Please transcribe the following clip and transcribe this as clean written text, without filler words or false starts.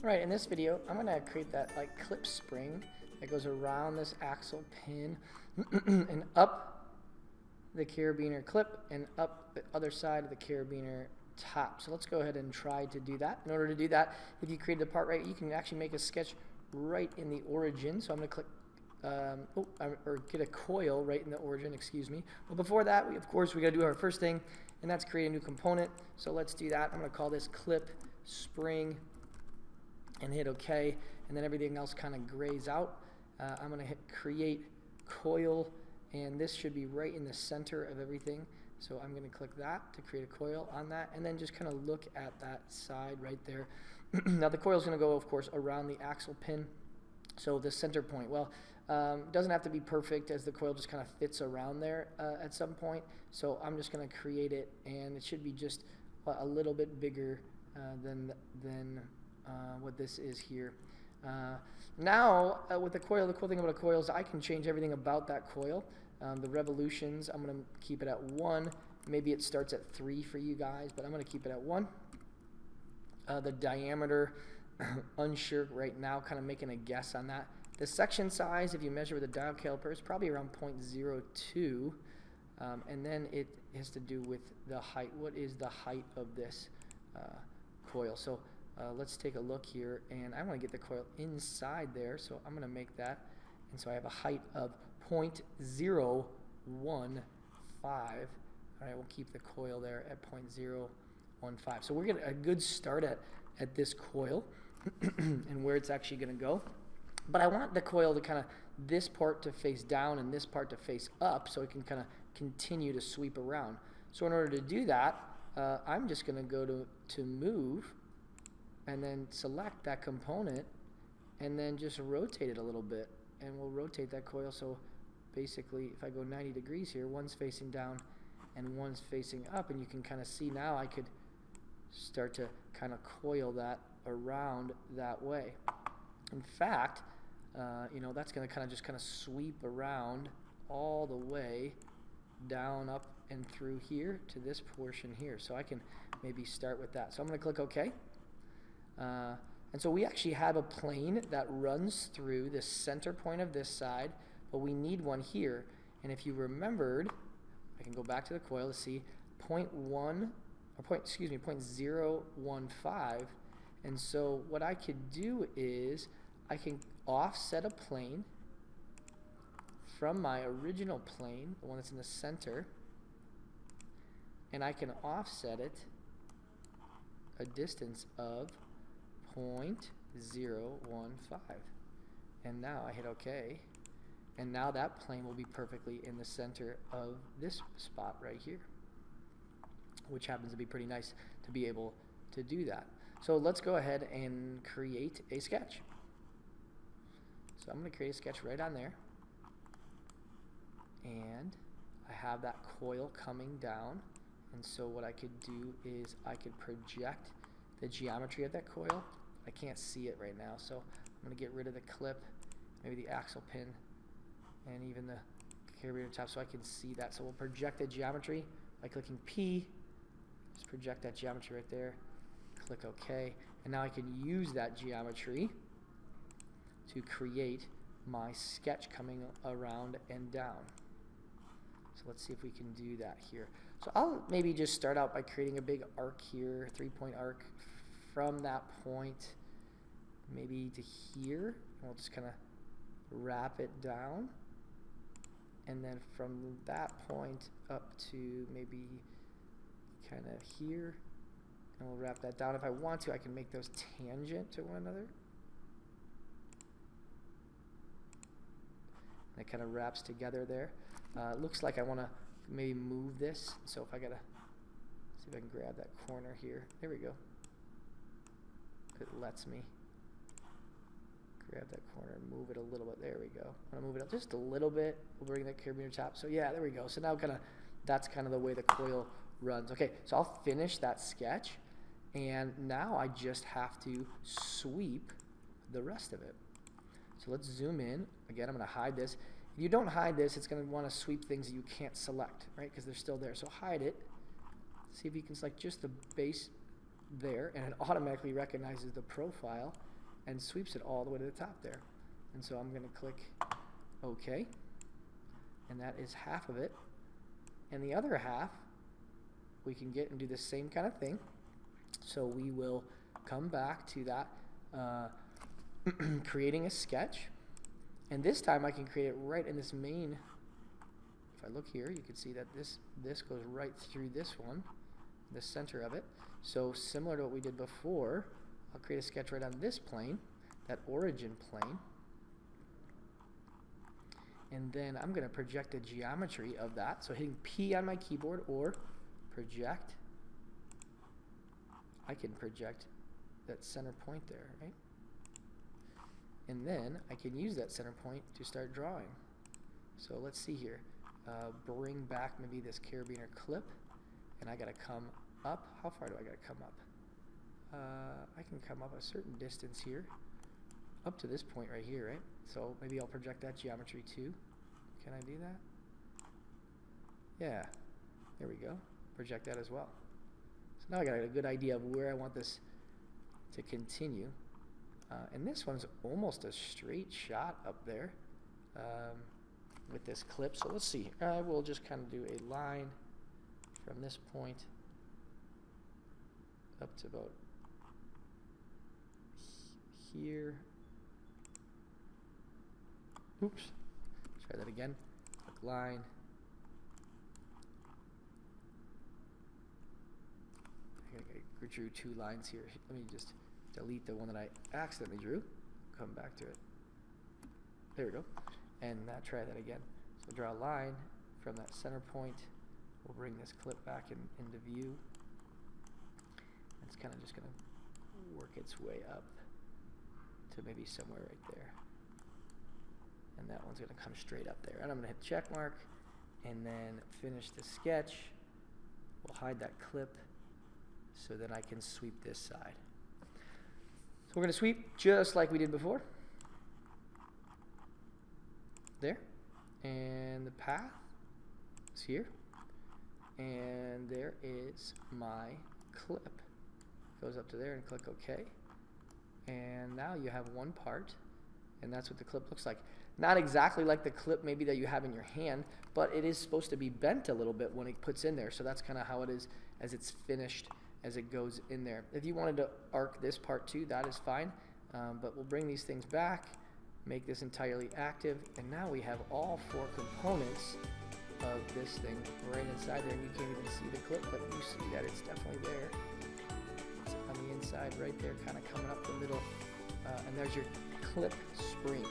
Alright, in this video, I'm going to create that like clip spring that goes around this axle pin and up the carabiner clip and up the other side of the carabiner top. So let's go ahead and try to do that. In order to do that, if you created the part right, you can actually make a sketch right in the origin. So I'm going to click or get a coil right in the origin, excuse me. But before that, we got to do our first thing, and that's create a new component. So let's do that. I'm going to call this clip spring and hit OK, and then everything else kind of grays out. I'm going to hit create coil, and this should be right in the center of everything. So I'm going to click that to create a coil on that, and then just kind of look at that side right there. Now the coil is going to go, of course, around the axle pin. So the center point, well, doesn't have to be perfect, as the coil just kind of fits around there at some point. So I'm just going to create it, and it should be just a little bit bigger than what this is here. Now with the coil, the cool thing about a coil is I can change everything about that coil. The revolutions, I'm going to keep it at 1. Maybe it starts at 3 for you guys, but I'm going to keep it at 1. The diameter, unsure right now, kind of making a guess on that. The section size, if you measure with a dial caliper, is probably around 0.02. And then it has to do with the height. What is the height of this coil? So let's take a look here, and I want to get the coil inside there, so I'm going to make that. And so I have a height of 0.015. All right, we'll keep the coil there at 0.015. So we're getting a good start at this coil and where it's actually going to go. But I want the coil to kind of, this part to face down and this part to face up, so it can kind of continue to sweep around. So in order to do that, I'm just going to go to move, and then select that component, and then just rotate it a little bit. And we'll rotate that coil, so basically if I go 90 degrees here, one's facing down and one's facing up, and you can kind of see now I could start to kind of coil that around that way. In fact, you know, that's going to kind of just kind of sweep around all the way down, up, and through here to this portion here. So I can maybe start with that. So I'm going to click OK. And so we actually have a plane that runs through the center point of this side, but we need one here. And if you remembered, I can go back to the coil to see 0.015. And so what I could do is I can offset a plane from my original plane, the one that's in the center, and I can offset it a distance of 0.015. And now I hit OK, and now that plane will be perfectly in the center of this spot right here, which happens to be pretty nice to be able to do that. So let's go ahead and create a sketch. So I'm going to create a sketch right on there, and I have that coil coming down. And so what I could do is I could project the geometry of that coil. I can't see it right now, so I'm going to get rid of the clip, maybe the axle pin, and even the carabiner top, so I can see that. So we'll project the geometry by clicking P. Just project that geometry right there. Click OK, and now I can use that geometry to create my sketch coming around and down. So let's see if we can do that here. So I'll maybe just start out by creating a big arc here, 3-point arc from that point maybe to here. And we'll just kind of wrap it down, and then from that point up to maybe kind of here, and we'll wrap that down. If I want to, I can make those tangent to one another. And it kind of wraps together there. It looks like I want to maybe move this. So if I gotta see if I can grab that corner here. There we go. It lets me grab that corner and move it a little bit. There we go. I'm gonna move it up just a little bit. We'll bring that carabiner top. So yeah, there we go. So now that's kind of the way the coil runs. Okay, so I'll finish that sketch, and now I just have to sweep the rest of it. So let's zoom in. Again, I'm going to hide this. If you don't hide this, it's going to want to sweep things that you can't select, right? Because they're still there. So hide it. See if you can select just the base there, and it automatically recognizes the profile. and sweeps it all the way to the top there. And so I'm going to click OK, and that is half of it. And the other half we can get and do the same kind of thing. So we will come back to that creating a sketch, and this time I can create it right in this main. If I look here, you can see that this goes right through this one, the center of it. So similar to what we did before, I'll create a sketch right on this plane, that origin plane, and then I'm going to project a geometry of that. So hitting P on my keyboard or project, I can project that center point there, right? And then I can use that center point to start drawing. So let's see here. Bring back maybe this carabiner clip, and I got to come up. How far do I got to come up? I can come up a certain distance here, up to this point right here, right? So maybe I'll project that geometry too. Can I do that? Yeah, there we go. Project that as well. So now I got a good idea of where I want this to continue. And this one's almost a straight shot up there with this clip. So let's see. We'll just kind of do a line from this point up to about here. Oops. Try that again. Click line. I drew two lines here. Let me just delete the one that I accidentally drew. Come back to it. There we go. And try that again. So draw a line from that center point. We'll bring this clip back into view. It's kind of just going to work its way up to maybe somewhere right there. And that one's going to come straight up there. And I'm going to hit check mark and then finish the sketch. We'll hide that clip so then I can sweep this side. So we're going to sweep just like we did before. There. And the path is here. And there is my clip. Goes up to there and click OK. And now you have one part, and that's what the clip looks like. Not exactly like the clip maybe that you have in your hand, but it is supposed to be bent a little bit when it puts in there. So that's kind of how it is as it's finished, as it goes in there. If you wanted to arc this part too, that is fine. But we'll bring these things back, make this entirely active, and now we have all four components of this thing right inside there. And you can't even see the clip, but you see that it's definitely there. It's on the inside right there, kind of coming up the middle. And there's your clip spring.